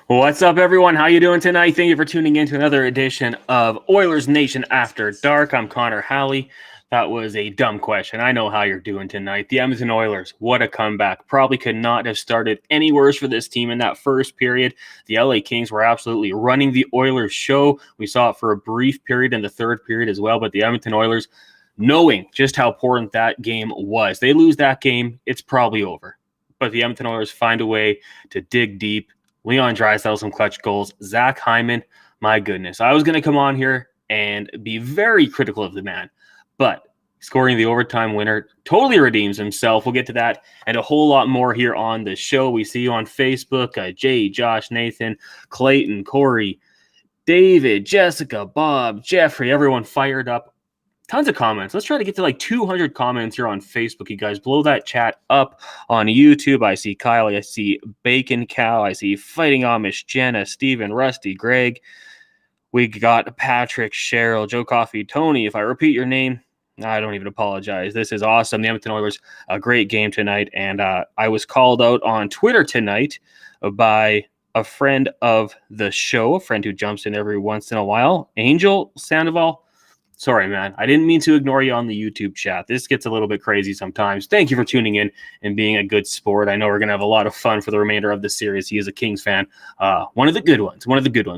What's up, everyone? How you doing tonight? Thank you for tuning in to another edition of Oilersnation After Dark. I'm Connor Halley. That was a dumb question. I know how you're doing tonight. The Edmonton Oilers, what a comeback. Probably could not have started any worse for this team in that first period. The LA Kings were absolutely running the Oilers show. We saw it for a brief period in the third period as well, but the Edmonton Oilers, knowing just how important that game was, they lose that game, it's probably over. But the Edmonton Oilers find a way to dig deep. Leon Draisaitl, some clutch goals. Zach Hyman, my goodness. I was going to come on here and be very critical of the man, but scoring the overtime winner totally redeems himself. We'll get to that and a whole lot more here on the show. We see you on Facebook. Jay, Josh, Nathan, Clayton, Corey, David, Jessica, Bob, Jeffrey, everyone fired up. Tons of comments. Let's try to get to like 200 comments here on Facebook. You guys blow that chat up on YouTube. I see Kyle. I see Bacon Cow. I see Fighting Amish, Jenna, Steven, Rusty, Greg. We got Patrick, Cheryl, Joe Coffee, Tony. If I repeat your name, I don't even apologize. This is awesome. The Edmonton Oilers, a great game tonight. And I was called out on Twitter tonight by a friend of the show, a friend who jumps in every once in a while, Angel Sandoval. Sorry, man. I didn't mean to ignore you on the YouTube chat. This gets a little bit crazy sometimes. Thank you for tuning in and being a good sport. I know we're going to have a lot of fun for the remainder of the series. He is a Kings fan. One of the good ones,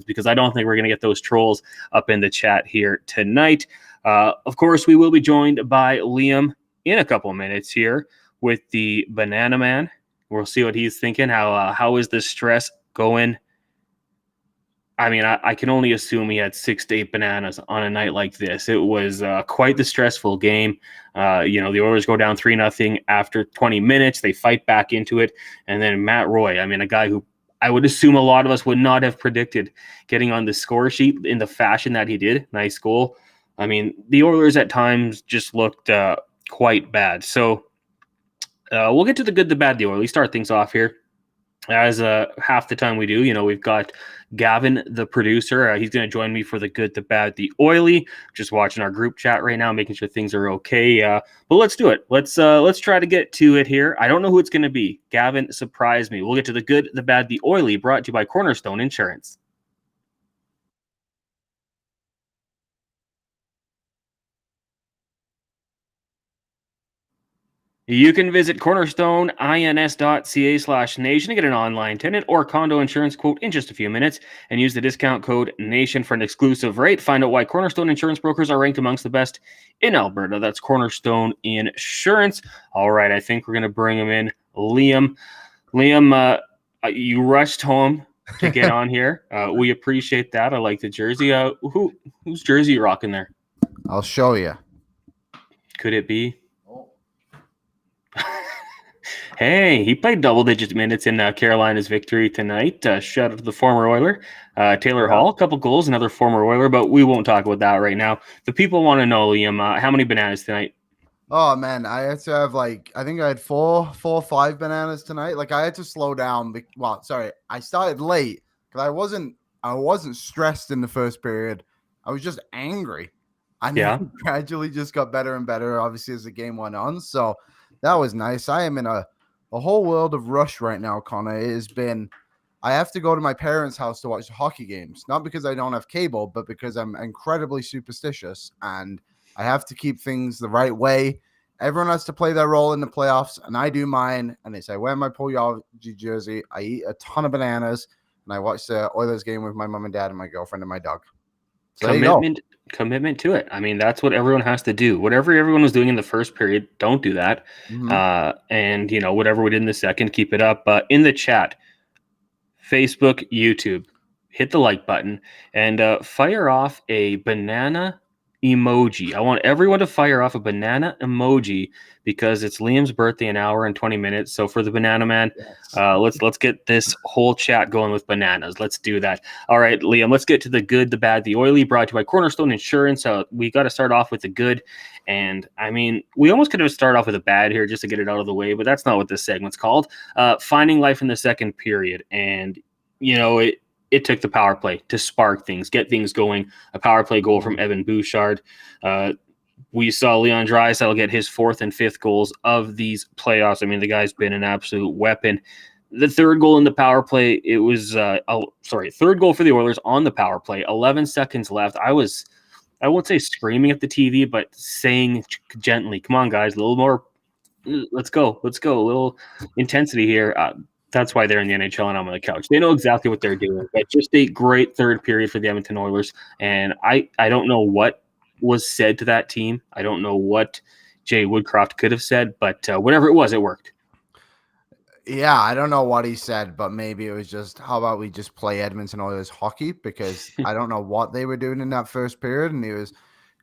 because I don't think we're going to get those trolls up in the chat here tonight. Of course, we will be joined by Liam in a couple minutes here with the Banana Man. We'll see what he's thinking. How is the stress going? I mean, I can only assume he had 6 to 8 bananas on a night like this. It was quite the stressful game. The Oilers go down 3-0 after 20 minutes. They fight back into it. And then Matt Roy, a guy who I would assume a lot of us would not have predicted getting on the score sheet in the fashion that he did. Nice goal. I mean, the Oilers at times just looked quite bad. So we'll get to the good, the bad, the Oilers. Start things off here. As half the time we do, we've got Gavin, the producer. He's going to join me for the good, the bad, the oily. Just watching our group chat right now, making sure things are okay. But let's do it. Let's try to get to it here. I don't know who it's going to be. Gavin, surprise me. We'll get to the good, the bad, the oily, brought to you by Cornerstone Insurance. You can visit cornerstoneins.ca/nation to get an online tenant or condo insurance quote in just a few minutes and use the discount code NATION for an exclusive rate. Find out why Cornerstone Insurance brokers are ranked amongst the best in Alberta. That's Cornerstone Insurance. All right, I think we're going to bring him in. Liam, you rushed home to get on here. We appreciate that. I like the jersey. Whose jersey you rocking there? I'll show you. Could it be? Hey, he played double-digit minutes in Carolina's victory tonight. Shout out to the former Oiler, Taylor Hall. A couple goals, another former Oiler, but we won't talk about that right now. The people want to know, Liam, how many bananas tonight? Oh, man, I had to have, I think I had four or five bananas tonight. I had to slow down. I started late because I wasn't stressed in the first period. I was just angry. Then gradually just got better and better, obviously, as the game went on. So that was nice. I am in a whole world of rush right now, Connor. I have to go to my parents' house to watch the hockey games, not because I don't have cable, but because I'm incredibly superstitious and I have to keep things the right way. Everyone has to play their role in the playoffs, and I do mine. And I wear my Puljujarvi jersey. I eat a ton of bananas, and I watch the Oilers game with my mom and dad and my girlfriend and my dog. So Commitment to it. I mean, that's what everyone has to do. Whatever everyone was doing in the first period, don't do that. Mm-hmm. And whatever we did in the second, keep it up. In the chat, Facebook, YouTube, hit the like button and fire off a banana emoji. I want everyone to fire off a banana emoji because it's Liam's birthday in an hour and 20 minutes. So for the Banana Man, let's get this whole chat going with bananas. Let's do that. All right, Liam, let's get to the good, the bad, the oily, brought to you by Cornerstone Insurance. We got to start off with the good. And I mean, we almost could have started off with a bad here just to get it out of the way, but that's not what this segment's called. Finding life in the second period. And, it took the power play to spark things, get things going. A power play goal from Evan Bouchard. We saw Leon Draisaitl get his fourth and fifth goals of these playoffs. I mean, the guy's been an absolute weapon. The third goal in the power play, it was third goal for the Oilers on the power play. 11 seconds left. I won't say screaming at the TV, but saying gently, "Come on, guys, a little more. Let's go. A little intensity here." That's why they're in the NHL and I'm on the couch. They know exactly what they're doing. But just a great third period for the Edmonton Oilers. And I don't know what was said to that team. I don't know what Jay Woodcroft could have said, but whatever it was, it worked. Yeah, I don't know what he said, but maybe it was just, how about we just play Edmonton Oilers hockey? Because I don't know what they were doing in that first period. And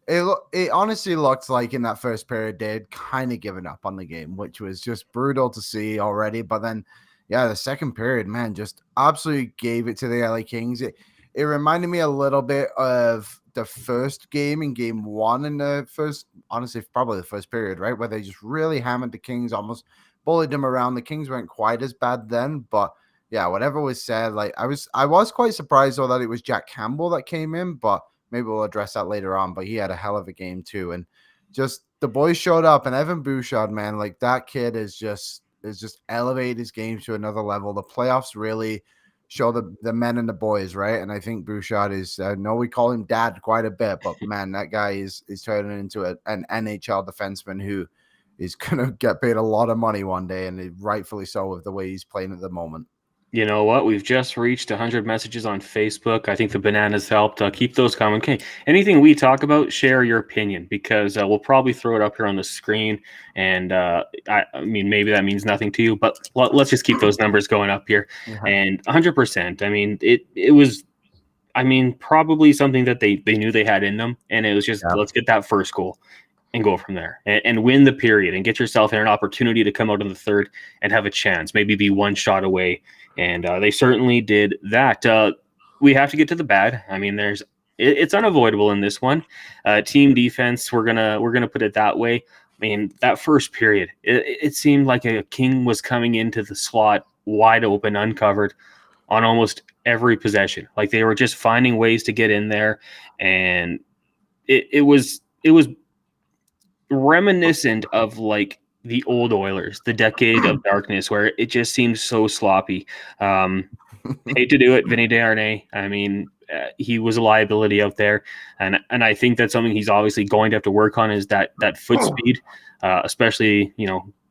it honestly looked like in that first period, they'd kind of given up on the game, which was just brutal to see already. But then, yeah, the second period, man, just absolutely gave it to the LA Kings. It reminded me a little bit of the first game in game one in the first, honestly, probably the first period, right? Where they just really hammered the Kings, almost bullied them around. The Kings weren't quite as bad then, but yeah, whatever was said, like I was quite surprised though that it was Jack Campbell that came in, but maybe we'll address that later on. But he had a hell of a game too, and just the boys showed up, and Evan Bouchard, man, like that kid is just elevated his game to another level. The playoffs really show the men and the boys, right? And I think Bouchard is, I know we call him dad quite a bit, but man, that guy is turning into an NHL defenseman who is going to get paid a lot of money one day, and rightfully so with the way he's playing at the moment. You know what? We've just reached 100 messages on Facebook. I think the bananas helped. Keep those coming. Okay, anything we talk about, share your opinion, because we'll probably throw it up here on the screen. And I mean, maybe that means nothing to you, but let's just keep those numbers going up here. Yeah. And 100%. I mean, it was, I mean, probably something that they knew they had in them, and it was just, let's get that first goal and go from there and win the period and get yourself in an opportunity to come out in the third and have a chance, maybe be one shot away. And they certainly did that. We have to get to the bad. I mean, it's unavoidable in this one. Team defense, we're gonna put it that way. I mean, that first period, it seemed like a King was coming into the slot wide open, uncovered on almost every possession. Like they were just finding ways to get in there, and it was reminiscent of like the old Oilers, the decade of darkness, where it just seemed so sloppy. Hate to do it, Vinny Desharnais. I mean, he was a liability out there, and I think that's something he's obviously going to have to work on, is that foot speed, especially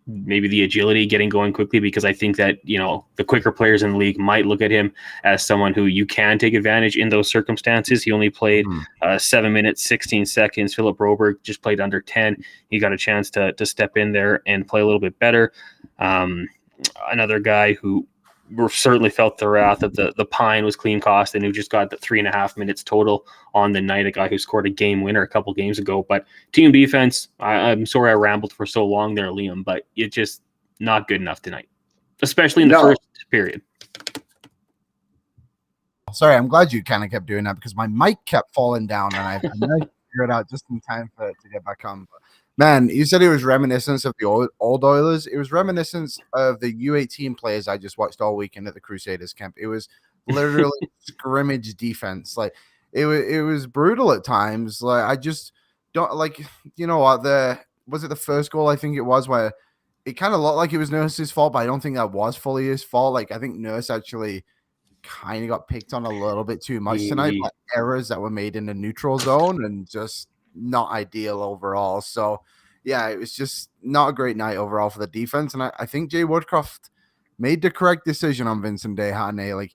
maybe the agility, getting going quickly, because I think that the quicker players in the league might look at him as someone who you can take advantage in those circumstances. He only played 7 minutes 16 seconds. Philip Broberg just played under 10. He got a chance to step in there and play a little bit better. Another guy who certainly felt the wrath of the Pine was Clean Cost, and who just got the 3.5 minutes total on the night, a guy who scored a game winner a couple games ago. But team defense, I'm sorry I rambled for so long there, Liam, but it's just not good enough tonight, especially in the first period. Sorry, I'm glad you kind of kept doing that, because my mic kept falling down, and I figured it out just in time for it to get back on. But man, you said it was reminiscence of the old Oilers. It was reminiscence of the U18 players I just watched all weekend at the Crusaders camp. It was literally scrimmage defense. Like it was brutal at times. Like I just don't like, what, was it the first goal? I think it was, where it kind of looked like it was Nurse's fault, but I don't think that was fully his fault. Like I think Nurse actually kind of got picked on a little bit too much tonight, by errors that were made in the neutral zone, and just not ideal overall. So yeah, it was just not a great night overall for the defense. And I think Jay Woodcroft made the correct decision on Vincent Desharnais. Like,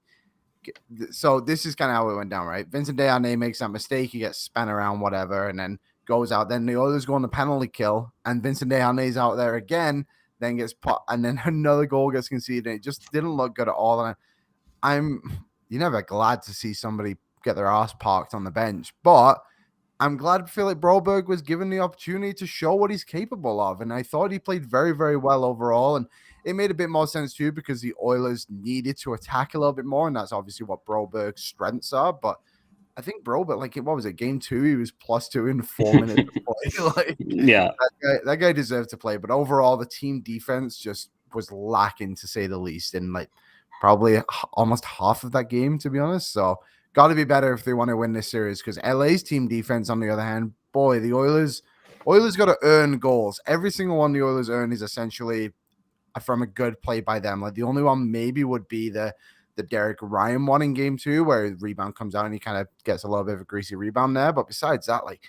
so this is kind of how it went down, right? Vincent Desharnais makes that mistake, he gets spun around, whatever, and then goes out. Then the Oilers go on the penalty kill, and Vincent Desharnais out there again, then gets put, and then another goal gets conceded. It just didn't look good at all. And you're never glad to see somebody get their ass parked on the bench, but I'm glad Philip Broberg was given the opportunity to show what he's capable of. And I thought he played very, very well overall. And it made a bit more sense too, because the Oilers needed to attack a little bit more. And that's obviously what Broberg's strengths are. But I think Broberg, like, what was it, game 2? He was +2 in 4 minutes of play. Like, yeah, that guy deserved to play. But overall, the team defense just was lacking, to say the least, in like probably almost half of that game, to be honest. So got to be better if they want to win this series, because LA's team defense, on the other hand, boy, the Oilers got to earn goals. Every single one the Oilers earn is essentially from a good play by them. Like the only one maybe would be the Derek Ryan one in game 2 where the rebound comes out and he kind of gets a little bit of a greasy rebound there. But besides that, like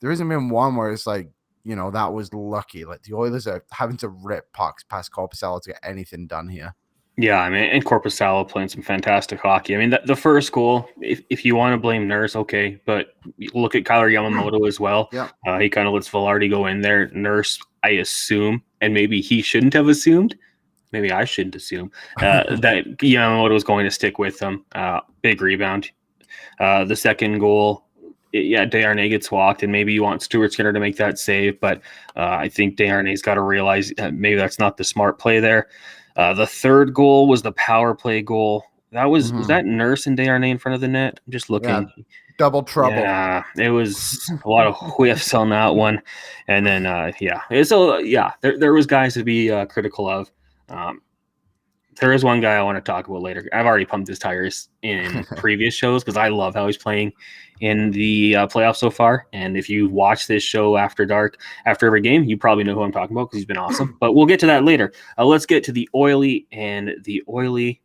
there hasn't been one where it's like, that was lucky. Like the Oilers are having to rip pucks past Korpisalo to get anything done here. Yeah, I mean, and Korpisalo playing some fantastic hockey. I mean, the first goal, if you want to blame Nurse, okay, but look at Kyler Yamamoto as well. Yeah. He kind of lets Velarde go in there. Nurse, I assume, and maybe he shouldn't have assumed, maybe I shouldn't assume, that Yamamoto was going to stick with them. Big rebound. The second goal, Desharnais gets walked, and maybe you want Stuart Skinner to make that save, but I think Desharnais's got to realize maybe that's not the smart play there. The third goal was the power play goal. That was that Nurse and Desharnais in front of the net? I'm just looking. Yeah, double trouble. Yeah, it was a lot of whiffs on that one. And then, there was guys to be critical of. There is one guy I want to talk about later. I've already pumped his tires in previous shows because I love how he's playing in the playoffs so far. And if you watch this show after dark, after every game, you probably know who I'm talking about because he's been awesome. But we'll get to that later. Let's get to the Oily and the Oily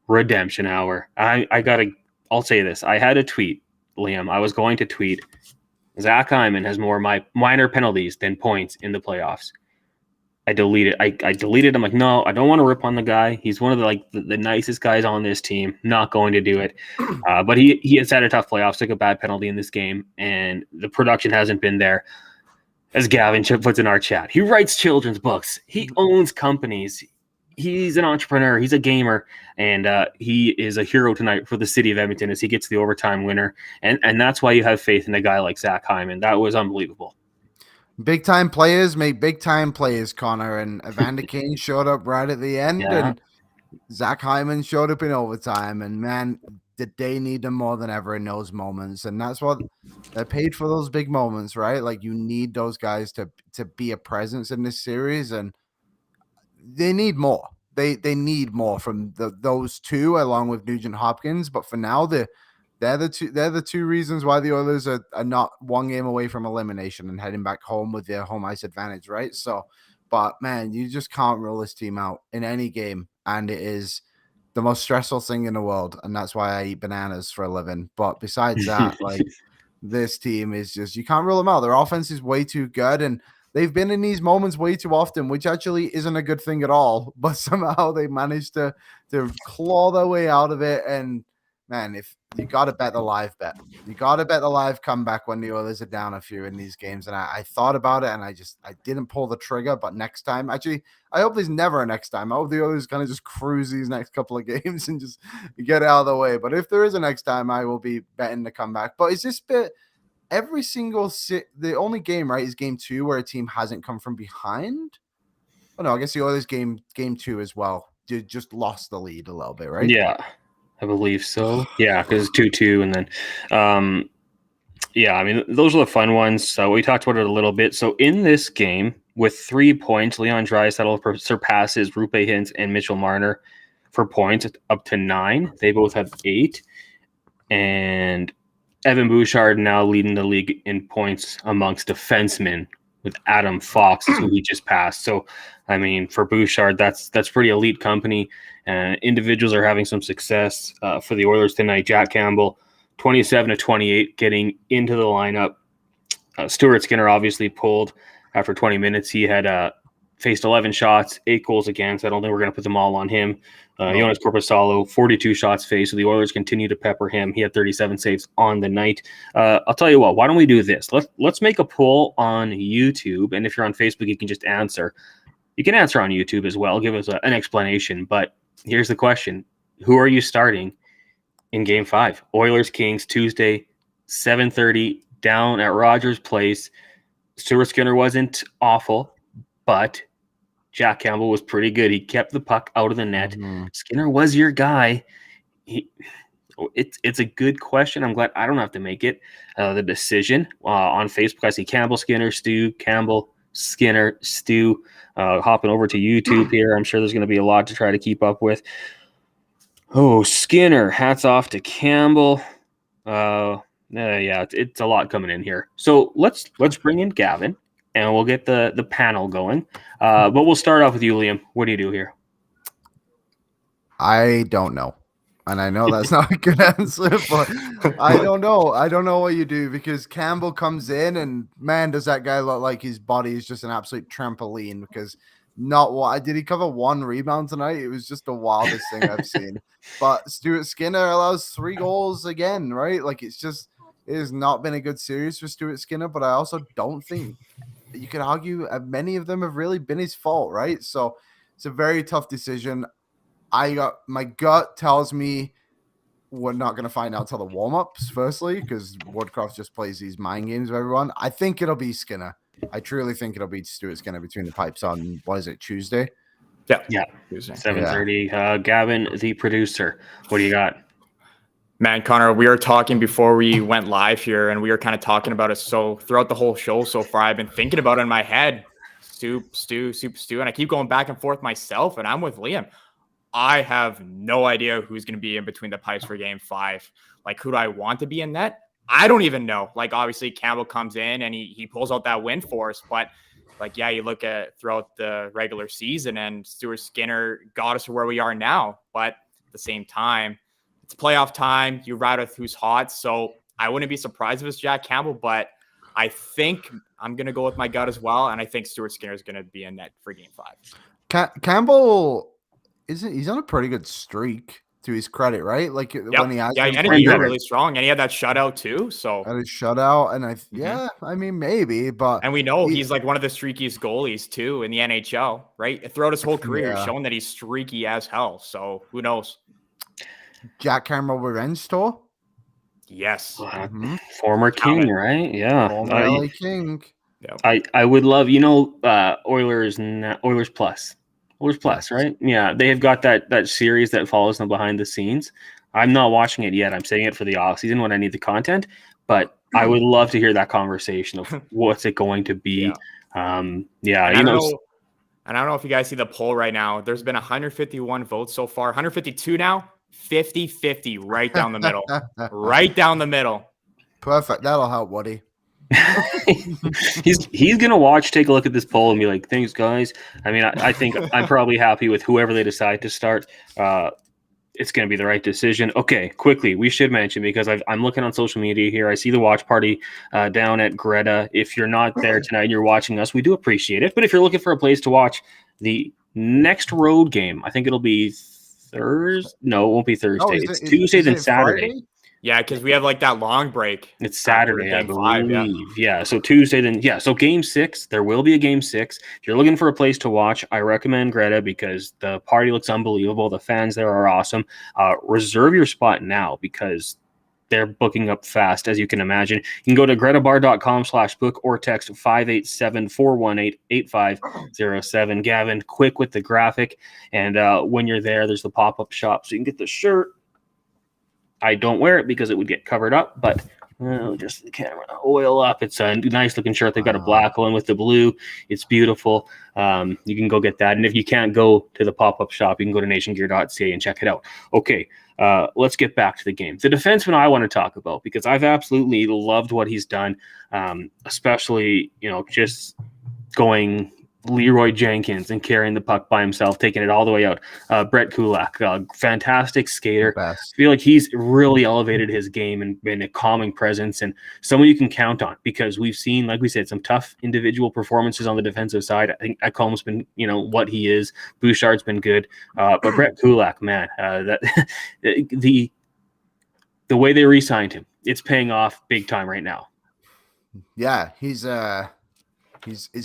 Redemption Hour. I'll say this. I had a tweet, Liam. I was going to tweet, Zach Hyman has more minor penalties than points in the playoffs. I deleted. I deleted. I'm like, no, I don't want to rip on the guy. He's one of the nicest guys on this team. Not going to do it. But he has had a tough playoffs. Took a bad penalty in this game, and the production hasn't been there. As Gavin puts in our chat, he writes children's books. He owns companies. He's an entrepreneur. He's a gamer, and he is a hero tonight for the city of Edmonton as he gets the overtime winner. And that's why you have faith in a guy like Zach Hyman. That was unbelievable. Big time players make big time plays, Connor, and Evander Kane showed up right at the end, and Zach Hyman showed up in overtime, and man, did they need them more than ever in those moments. And that's what they're paid for, those big moments, right? Like you need those guys to be a presence in this series, and they need more. They need more from those two along with Nugent Hopkins. But for now, they're the two reasons why the Oilers are not one game away from elimination and heading back home with their home ice advantage, right? So, but man, you just can't rule this team out in any game, and it is the most stressful thing in the world, and that's why I eat bananas for a living. But besides that, like this team is just, you can't rule them out. Their offense is way too good, and they've been in these moments way too often, which actually isn't a good thing at all. But somehow they managed to claw their way out of it. And man, if you got to bet the live bet, you got to bet the live comeback when the Oilers are down a few in these games. And I thought about it, and I didn't pull the trigger. But next time, actually, I hope there's never a next time. I hope the Oilers kind of just cruise these next couple of games and just get out of the way. But if there is a next time, I will be betting the comeback. But is this bit every single the only game, right, is game 2 where a team hasn't come from behind? Oh no, I guess the Oilers game 2 as well. You just lost the lead a little bit, right? Yeah, I believe so. Yeah, because it's 2-2, and then I mean, those are the fun ones. So we talked about it a little bit. So in this game, with 3 points, Leon Draisaitl surpasses Rupe Hintz and Mitchell Marner for points up to 9. They both have 8. And Evan Bouchard now leading the league in points amongst defensemen with Adam Fox, who he just passed. So, I mean, for Bouchard, that's pretty elite company. Individuals are having some success for the Oilers tonight. Jack Campbell, 27-28, getting into the lineup. Stuart Skinner obviously pulled after 20 minutes. He had faced 11 shots, 8 goals against. I don't think we're going to put them all on him. Jonas Korpisalo, 42 shots faced. So the Oilers continue to pepper him. He had 37 saves on the night. I'll tell you what, why don't we do this? Let's make a poll on YouTube. And if you're on Facebook, you can just answer. You can answer on YouTube as well. Give us an explanation. But here's the question. Who are you starting in Game 5? Oilers Kings, Tuesday, 7:30, down at Rogers Place. Stuart Skinner wasn't awful, but Jack Campbell was pretty good. He kept the puck out of the net. Skinner was your guy. It's a good question. I'm glad I don't have to make it the decision on Facebook. I see Campbell, Skinner, Stu, Campbell, Skinner, Stu. Hopping over to YouTube here. I'm sure there's going to be a lot to try to keep up with. Oh, Skinner. Hats off to Campbell. It's a lot coming in here. So let's bring in Gavin. and we'll get the panel going. But we'll start off with you, Liam. What do you do here? I don't know. And I know that's not a good answer, but I don't know. I don't know what you do because Campbell comes in and man, does that guy look like his body is just an absolute trampoline because not what did he cover 1 rebound tonight? It was just the wildest thing I've seen. But Stuart Skinner allows 3 goals again, right? Like it has not been a good series for Stuart Skinner, but I also don't think you could argue many of them have really been his fault, right? So it's a very tough decision. My gut tells me we're not going to find out till the warm-ups, firstly, because Woodcroft just plays these mind games with everyone. I think it'll be Skinner. I truly think it'll be Stuart Skinner between the pipes on, what is it, Tuesday? Yeah. 7:30. Gavin, the producer. What do you got? Man, Connor, we were talking before we went live here, and we were kind of talking about it. So throughout the whole show so far, I've been thinking about it in my head. Soup, stew. And I keep going back and forth myself, and I'm with Liam. I have no idea who's going to be in between the pipes for game 5. Like, who do I want to be in net? I don't even know. Like, obviously, Campbell comes in and he pulls out that win for us. But, like, yeah, you look at throughout the regular season and Stuart Skinner got us to where we are now. But at the same time, it's playoff time. You ride with who's hot. So I wouldn't be surprised if it's Jack Campbell. But I think I'm going to go with my gut as well. And I think Stuart Skinner is going to be in net for game 5. Campbell... he's on a pretty good streak to his credit, right? Like when he has really strong, and he had that shutout too. So had a shutout, and I mean maybe, but and we know he's like one of the streakiest goalies too in the NHL, right? Throughout his whole career, he's shown that he's streaky as hell. So who knows? Jack Campbell revenge tour? Yes, Former King, right? Yeah, former LA King. Yeah. I would love Oilers Plus. Oilers Plus, right? Yeah, they have got that series that follows them behind the scenes. I'm not watching it yet. I'm saving it for the off season when I need the content. But I would love to hear that conversation of what's it going to be. And I don't know if you guys see the poll right now. There's been 151 votes so far. 152 now. 50-50 right down the middle. Right down the middle. Perfect. That'll help, Woody. he's gonna take a look at this poll and be like, thanks guys. I mean, I think I'm probably happy with whoever they decide to start. It's gonna be the right decision. Okay, quickly, we should mention, because I'm looking on social media here, I see the watch party down at Greta. If you're not there tonight and you're watching us, we do appreciate it. But if you're looking for a place to watch the next road game, I think it'll be Thursday. No, it won't be Thursday. It's Tuesday then Saturday. Friday? Yeah, because we have like that long break. It's Saturday, I believe. Yeah, so Tuesday then. Yeah, so game 6. There will be a game 6. If you're looking for a place to watch, I recommend Greta because the party looks unbelievable. The fans there are awesome. Reserve your spot now because they're booking up fast, as you can imagine. You can go to gretabar.com/book or text 587-418-8507. Gavin, quick with the graphic. And when you're there, there's the pop-up shop. So you can get the shirt. I don't wear it because it would get covered up, but just the camera oil up. It's a nice looking shirt. They've got a black one with the blue. It's beautiful. You can go get that. And if you can't go to the pop-up shop, you can go to nationgear.ca and check it out. Okay, let's get back to the game. The defenseman I want to talk about, because I've absolutely loved what he's done, especially, just going Leroy Jenkins and carrying the puck by himself, taking it all the way out. Brett Kulak, fantastic skater. I feel like he's really elevated his game and been a calming presence and someone you can count on, because we've seen, like we said, some tough individual performances on the defensive side. I think Ekholm's been, what he is. Bouchard's been good. But Brett Kulak, man, the way they re-signed him, it's paying off big time right now. Yeah, has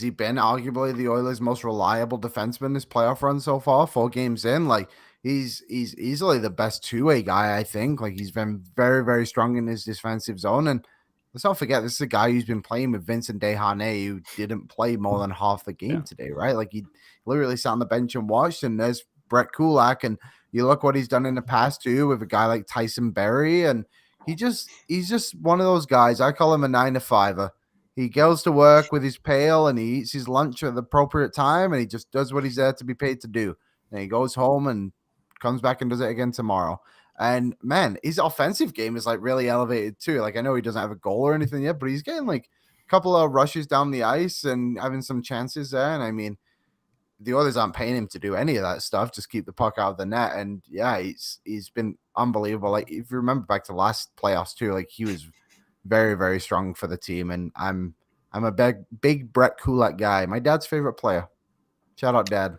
he been arguably the Oilers' most reliable defenseman this playoff run so far? 4 games in, like he's easily the best two-way guy. I think like he's been very, very strong in his defensive zone. And let's not forget, this is a guy who's been playing with Vincent Desharnais, who didn't play more than half the game today, right? Like he literally sat on the bench and watched. And there's Brett Kulak, and you look what he's done in the past too with a guy like Tyson Berry, and he's just one of those guys. I call him a 9-to-5er. He goes to work with his pail and he eats his lunch at the appropriate time, and he just does what he's there to be paid to do. And he goes home and comes back and does it again tomorrow. And man, his offensive game is like really elevated too. Like I know he doesn't have a goal or anything yet, but he's getting like couple of rushes down the ice and having some chances there. And I mean, the Oilers aren't paying him to do any of that stuff. Just keep the puck out of the net. And yeah, he's been unbelievable. Like if you remember back to last playoffs too, like he was very, very strong for the team. And I'm a big Brett Kulak guy. My dad's favorite player. Shout out, Dad.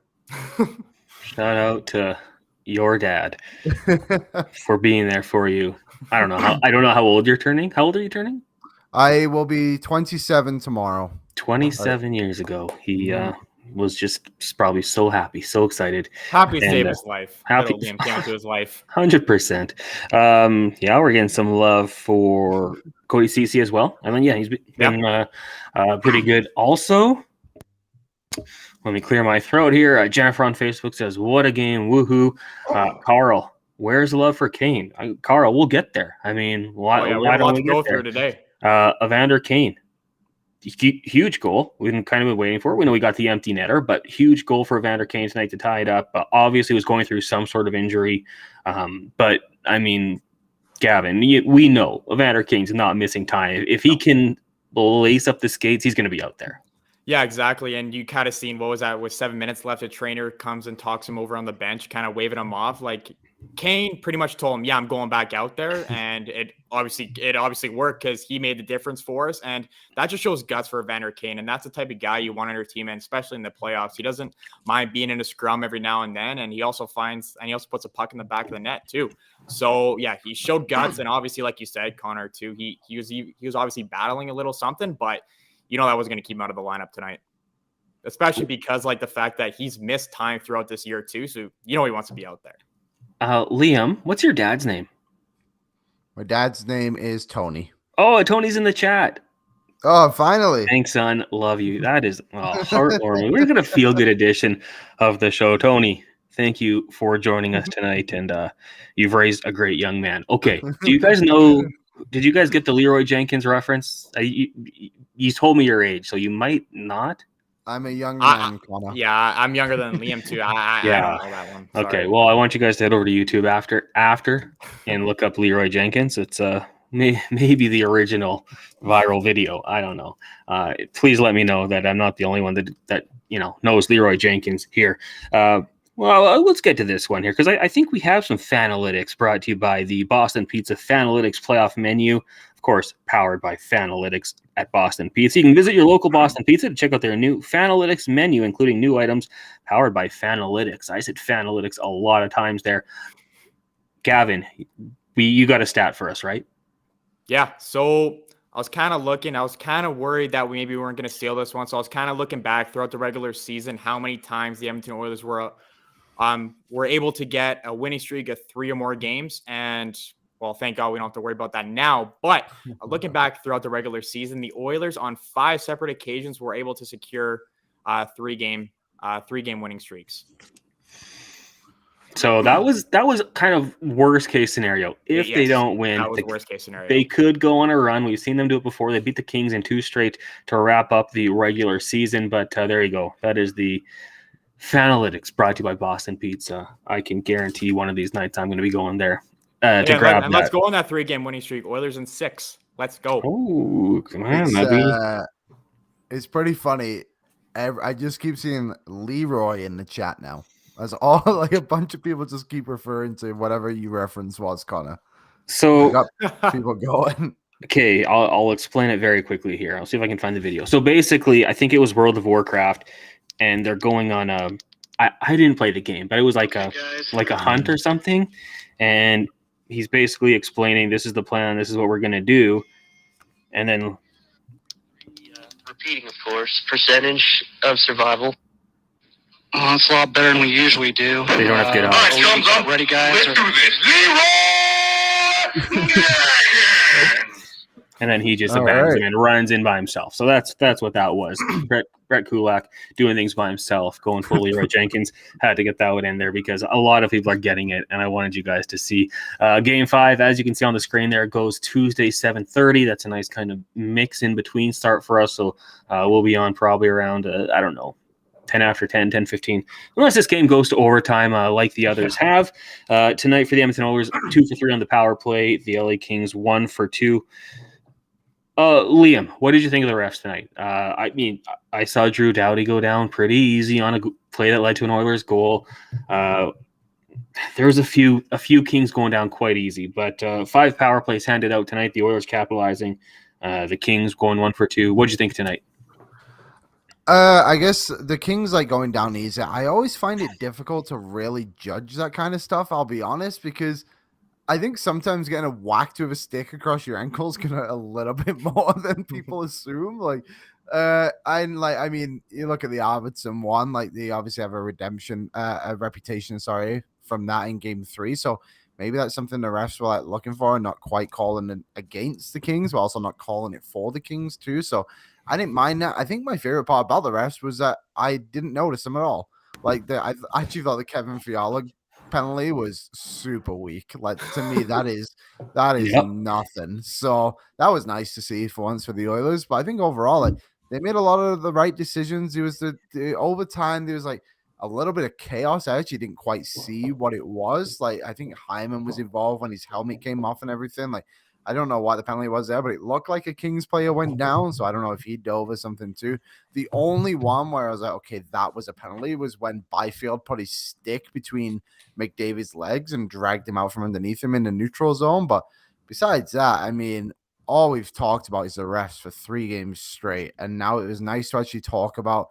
Shout out to your dad for being there for you. I don't know how old you're turning. How old are you turning? I will be 27 tomorrow. 27 years ago. He was just probably so happy, so excited. Happy to save his life. Happy Liam came into his life. 100%. Yeah, we're getting some love for Cody Ceci as well. I mean, yeah, he's been pretty good. Also, let me clear my throat here. Jennifer on Facebook says, "What a game! Woohoo!" Carl, where's love for Kane? Carl, we'll get there. I mean, why don't we go through today? Evander Kane. Huge goal. We've kind of been waiting for it. We know we got the empty netter, but huge goal for Evander Kane tonight to tie it up. Obviously, was going through some sort of injury. But, I mean, Gavin, we know Evander Kane's not missing time. If he can lace up the skates, he's going to be out there. Yeah, exactly. And you kind of seen, what was that, with 7 minutes left, a trainer comes and talks him over on the bench, kind of waving him off. Like, Kane pretty much told him, yeah, I'm going back out there. And it obviously worked because he made the difference for us. And that just shows guts for Evander Kane. And that's the type of guy you want on your team, and especially in the playoffs. He doesn't mind being in a scrum every now and then. And he also puts a puck in the back of the net too. So yeah, he showed guts. And obviously, like you said, Connor, too, he was obviously battling a little something, but that wasn't going to keep him out of the lineup tonight, especially because like the fact that he's missed time throughout this year too. So he wants to be out there. Liam, what's your dad's name? My dad's name is Tony. Oh, Tony's in the chat. Oh, finally. Thanks, son. Love you. That is heartwarming. We're going to feel good edition of the show. Tony, thank you for joining us tonight. And you've raised a great young man. Okay. Do you guys know, did you guys get the Leroy Jenkins reference? You told me your age, so you might not. I'm a young man, Connor. Yeah, I'm younger than Liam too. I don't know that one. Sorry. Okay, well, I want you guys to head over to YouTube after and look up Leroy Jenkins. It's maybe the original viral video. I don't know. Please let me know that I'm not the only one that knows Leroy Jenkins here. Well, let's get to this one here because I think we have some Fanalytics brought to you by the Boston Pizza Fanalytics Playoff Menu. Of course, powered by Fanalytics at Boston Pizza. You can visit your local Boston Pizza to check out their new Fanalytics menu, including new items powered by Fanalytics. I said Fanalytics a lot of times there. Gavin, you got a stat for us, right? Yeah, so I was kind of looking. I was kind of worried that we maybe weren't going to steal this one. So I was kind of looking back throughout the regular season, how many times the Edmonton Oilers were able to get a winning streak of 3 or more games. And, well, thank God we don't have to worry about that now. But looking back throughout the regular season, the Oilers on 5 separate occasions were able to secure 3-game winning streaks. So that was kind of worst case scenario. If they don't win, that was the worst case scenario. They could go on a run. We've seen them do it before. They beat the Kings in 2 straight to wrap up the regular season. But there you go. That is the Fanalytics brought to you by Boston Pizza. I can guarantee one of these nights I'm going to be going there to grab that. Let's go on that 3-game winning streak. Oilers in 6. Let's go. Oh, come on. It's pretty funny. I just keep seeing Leroy in the chat now. That's all. Like a bunch of people just keep referring to whatever you reference was, Connor. So got people going. Okay, I'll explain it very quickly here. I'll see if I can find the video. So basically, I think it was World of Warcraft, and they're going on a. I didn't play the game, but it was like a hunt or something, and he's basically explaining this is the plan, this is what we're gonna do, and then repeating, of course, percentage of survival. Oh, it's a lot better than we usually do. They don't have to get out. All right, thumbs up. Ready, guys? Let's do this. Leroy! And then he just abandons him and runs in by himself. So that's what that was. Brett Kulak doing things by himself, going full Leroy Jenkins. Had to get that one in there because a lot of people are getting it, and I wanted you guys to see. Game 5, as you can see on the screen there, goes Tuesday, 7:30. That's a nice kind of mix in between start for us. So we'll be on probably around, 10 after 10, 10:15. Unless this game goes to overtime like the others have. Tonight for the Edmonton Oilers, 2 for 3 on the power play. The LA Kings 1 for 2. Liam, what did you think of the refs tonight? I mean, I saw Drew Doughty go down pretty easy on a play that led to an Oilers goal. There was a few Kings going down quite easy, but 5 power plays handed out tonight. The Oilers capitalizing. The Kings going 1 for 2. What did you think tonight? I guess the Kings like going down easy. I always find it difficult to really judge that kind of stuff. I'll be honest, because I think sometimes getting whacked with a stick across your ankles can hurt a little bit more than people assume. I mean, you look at the Albertson one, like they obviously have a reputation, from that in Game 3. So maybe that's something the refs were like looking for and not quite calling it against the Kings, but also not calling it for the Kings too. So I didn't mind that. I think my favorite part about the refs was that I didn't notice them at all. I actually thought the Kevin Fiala penalty was super weak. Like to me, that is Yep. nothing. So that was nice to see for once for the Oilers. But I think overall, like they made a lot of the right decisions. It was the overtime. There was like a little bit of chaos. I actually didn't quite see what it was. Like I think Hyman was involved when his helmet came off and everything. Like I don't know what the penalty was there, but it looked like a Kings player went down. So I don't know if he dove or something too. The only one where I was like, okay, that was a penalty was when Byfield put his stick between McDavid's legs and dragged him out from underneath him in the neutral zone. But besides that, I mean, all we've talked about is the refs for 3 games straight. And now it was nice to actually talk about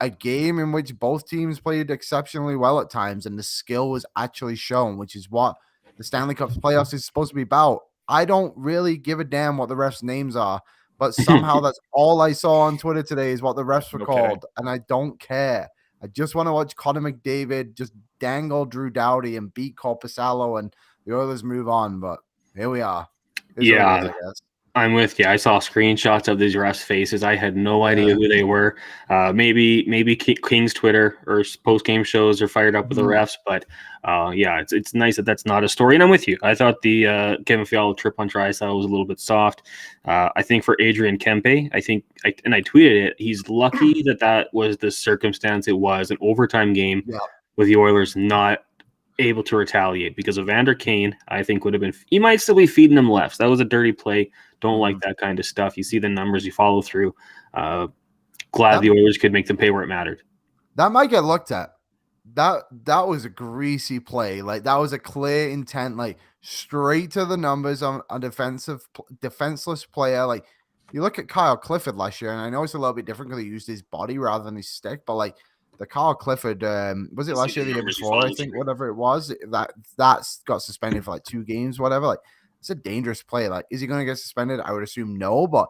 a game in which both teams played exceptionally well at times and the skill was actually shown, which is what the Stanley Cup playoffs is supposed to be about. I don't really give a damn what the refs' names are, but somehow that's all I saw on Twitter today is what the refs were called, and I don't care. I just want to watch Connor McDavid just dangle Drew Doughty and beat Corpusalo, and the Oilers move on. But here we are. Yeah. I guess. I'm with you. I saw screenshots of these refs' faces. I had no idea who they were. Maybe King's Twitter or post game shows are fired up with the refs, but it's nice that that's not a story. And I'm with you. I thought the Kevin Fiala trip on Draisaitl was a little bit soft. I think for Adrian Kempe, I tweeted it. He's lucky that was the circumstance. It was an overtime game with the Oilers not able to retaliate, because Evander Kane, I think, would have been. He might still be feeding them lefts. That was a dirty play. Don't like that kind of stuff. You see the numbers, you follow through. Glad the Oilers could make them pay where it mattered. That might get looked at. That was a greasy play. Like that was a clear intent, like straight to the numbers on a defenseless player. Like you look at Kyle Clifford last year, and I know it's a little bit different because he used his body rather than his stick, but like the Kyle Clifford, was it last year, the year before? I think whatever it was, that's got suspended for like 2 games, whatever. Like it's a dangerous play. Like, is he going to get suspended? I would assume no, but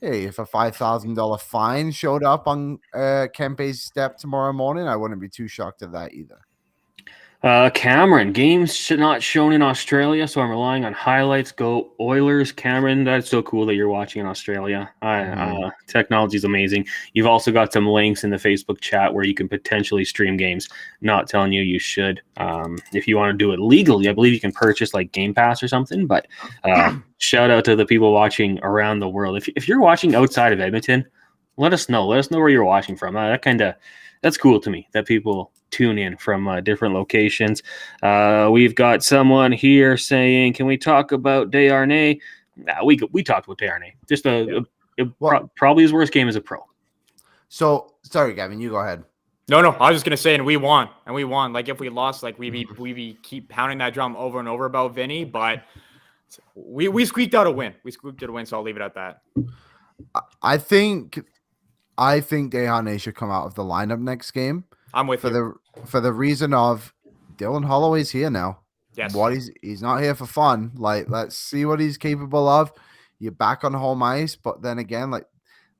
hey, if a $5,000 fine showed up on Kempe's step tomorrow morning, I wouldn't be too shocked at that either. Cameron, games not shown in Australia, so I'm relying on highlights. Go Oilers. Cameron, that's so cool that you're watching in Australia. Technology is amazing. You've also got some links in the Facebook chat where you can potentially stream games. Not telling you should. If you want to do it legally, I believe you can purchase like Game Pass or something. But shout out to the people watching around the world. If you're watching outside of Edmonton, let us know. Let us know where you're watching from. That's cool to me that people tune in from different locations. We've got someone here saying, "Can we talk about Desharnais?" We talked about Desharnais. Just probably his worst game as a pro. So sorry, Gavin, you go ahead. No, I was just gonna say, and we won. Like if we lost, like we be keep pounding that drum over and over about Vinny, but we squeaked out a win. So I'll leave it at that. I think Desharnais should come out of the lineup next game. I'm with you. For the reason of Dylan Holloway's here now. Yes. He's not here for fun. Like, let's see what he's capable of. You're back on home ice, but then again, like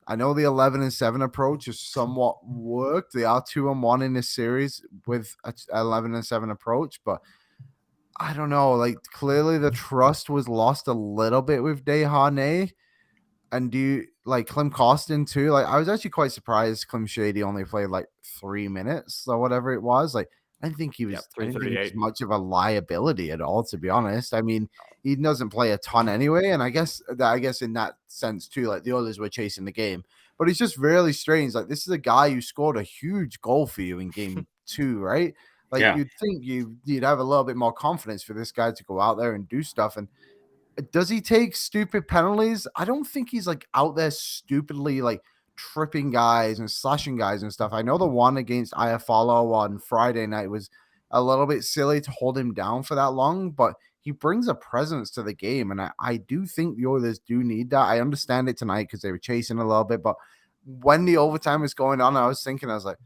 I know the 11-7 approach is somewhat worked. They are 2-1 in this series with a 11-7 approach, but I don't know. Like clearly the trust was lost a little bit with Desharnais. And do you like Clem Costin too? Like I was actually quite surprised Clem Shady only played like 3 minutes or whatever it was. Like I didn't think he was much of a liability at all, to be honest. I mean, he doesn't play a ton anyway, and I guess in that sense too, like the others were chasing the game. But it's just really strange. Like this is a guy who scored a huge goal for you in game 2, right? Like you'd think you'd have a little bit more confidence for this guy to go out there and do stuff. And does he take stupid penalties? I don't think he's like out there stupidly like tripping guys and slashing guys and stuff. I know the one against Iafallo on Friday night was a little bit silly to hold him down for that long, but he brings a presence to the game. And I do think the Oilers do need that. I understand it tonight because they were chasing a little bit, but when the overtime was going on, I was like,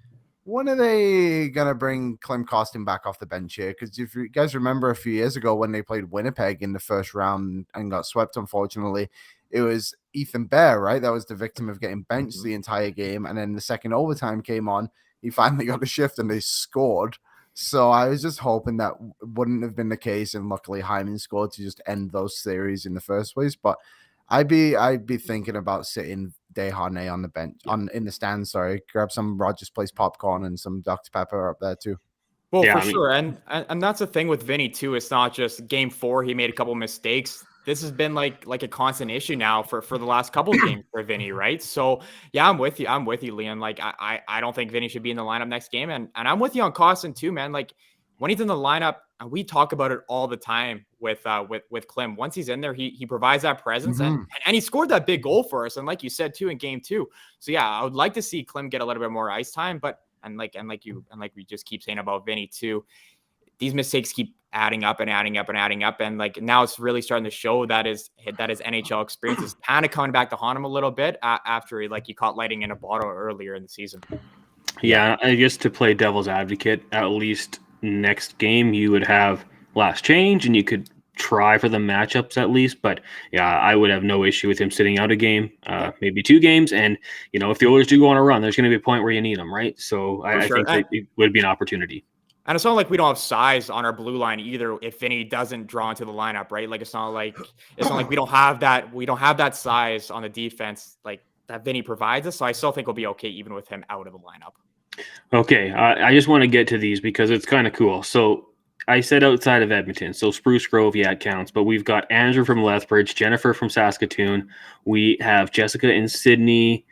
when are they going to bring Clem Costin back off the bench here? Because if you guys remember a few years ago when they played Winnipeg in the first round and got swept, unfortunately, it was Ethan Bear, right? That was the victim of getting benched the entire game. And then the second overtime came on. He finally got a shift and they scored. So I was just hoping that wouldn't have been the case. And luckily Hyman scored to just end those series in the first place. But I'd be thinking about sitting Desharnais on the bench, in the stands. Sorry, grab some Rogers Place popcorn and some Dr. Pepper up there too. Well, yeah, sure, and that's the thing with Vinny too. It's not just Game 4; he made a couple mistakes. This has been like a constant issue now for the last couple of games for Vinny, right? So yeah, I'm with you, Liam. Like I don't think Vinny should be in the lineup next game, and I'm with you on Costin too, man. Like when he's in the lineup, and we talk about it all the time with Clem. Once he's in there, he provides that presence, and he scored that big goal for us. And like you said too, in Game 2. So yeah, I would like to see Clem get a little bit more ice time, but and like we just keep saying about Vinny too, these mistakes keep adding up, and like now it's really starting to show that his NHL experience is kind of coming back to haunt him a little bit after he caught lightning in a bottle earlier in the season. Yeah, I guess to play devil's advocate, at least next game you would have last change and you could try for the matchups at least. But yeah, I would have no issue with him sitting out a game, maybe 2 games. And if the Oilers do go on a run, there's going to be a point where you need them, right? So I think that it would be an opportunity. And it's not like we don't have size on our blue line either if Vinny doesn't draw into the lineup, right? Like it's not like we don't have that size on the defense like that Vinny provides us. So I still think we'll be okay even with him out of the lineup. Okay, I just want to get to these because it's kind of cool. So I said outside of Edmonton, so Spruce Grove, yeah, it counts. But we've got Andrew from Lethbridge, Jennifer from Saskatoon. We have Jessica in Sydney.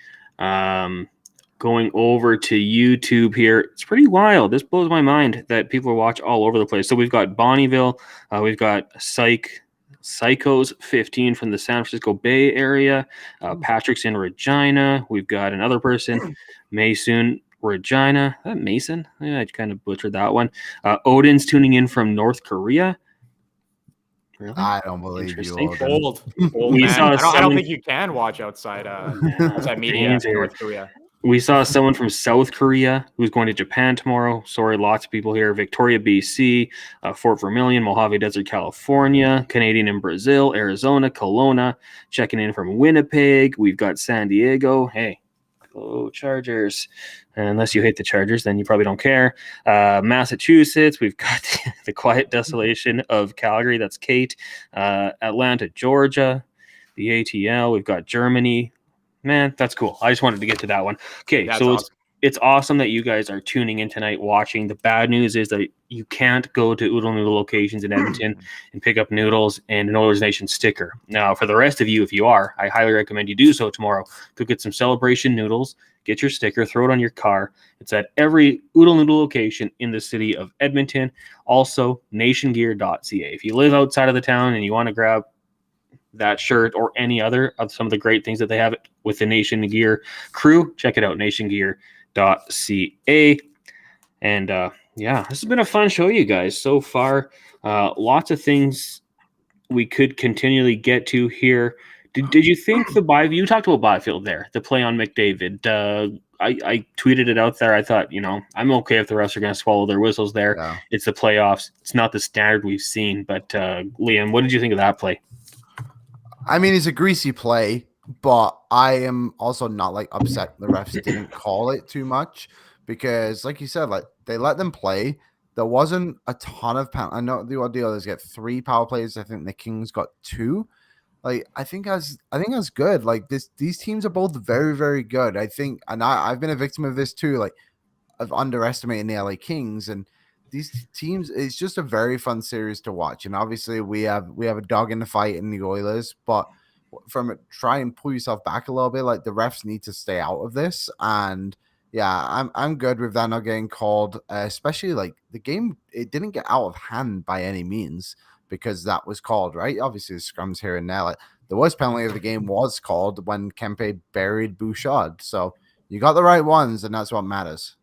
Going over to YouTube here, it's pretty wild. This blows my mind that people watch all over the place. So we've got Bonnieville, we've got Psychos 15 from the San Francisco Bay Area, Patrick's in Regina. We've got another person, Mason Regina. Is that Mason? Yeah, I kind of butchered that one. Odin's tuning in from North Korea. Really? I don't believe you. Bold I don't think you can watch outside media in North Korea. We saw someone from South Korea who's going to Japan tomorrow. Sorry, lots of people here. Victoria, BC, Fort Vermilion, Mojave Desert, California, Canadian in Brazil, Arizona, Kelowna, checking in from Winnipeg. We've got San Diego. Hey, go Chargers. And unless you hate the Chargers, then you probably don't care. Massachusetts, we've got the quiet desolation of Calgary. That's Kate. Atlanta, Georgia, the ATL. We've got Germany. Man, that's cool. I just wanted to get to that one. Okay, that's so awesome. It's awesome that you guys are tuning in tonight watching. The bad news is that you can't go to Oodle Noodle locations in Edmonton and pick up noodles and an Oilers Nation sticker. Now, for the rest of you, if you are, I highly recommend you do so tomorrow. Go get some Celebration noodles, get your sticker, throw it on your car. It's at every Oodle Noodle location in the city of Edmonton. Also, nationgear.ca. If you live outside of the town and you want to grab that shirt or any other of some of the great things that they have with the Nation Gear crew, check it out, nationgear.ca. And this has been a fun show, you guys, so far. Lots of things we could continually get to here. Did you think you talked about Byfield there, the play on McDavid? I tweeted it out there. I thought, I'm okay if the refs are going to swallow their whistles there. Yeah. It's the playoffs. It's not the standard we've seen. But Liam, what did you think of that play? I mean, it's a greasy play, but I am also not upset the refs didn't call it too much because, like you said, they let them play. There wasn't a ton of I know the Oilers get 3 power plays. I think the Kings got 2. I think that's good. These teams are both very, very good. I think, and I've been a victim of this too. Of underestimating the LA Kings and. These teams, it's just a very fun series to watch. And obviously we have a dog in the fight in the Oilers, but try and pull yourself back a little bit. The refs need to stay out of this. And yeah, I'm good with that not getting called, especially the game, it didn't get out of hand by any means because that was called, right? Obviously, the scrums here and there. Like, the worst penalty of the game was called when Kempe buried Bouchard. So you got the right ones, and that's what matters.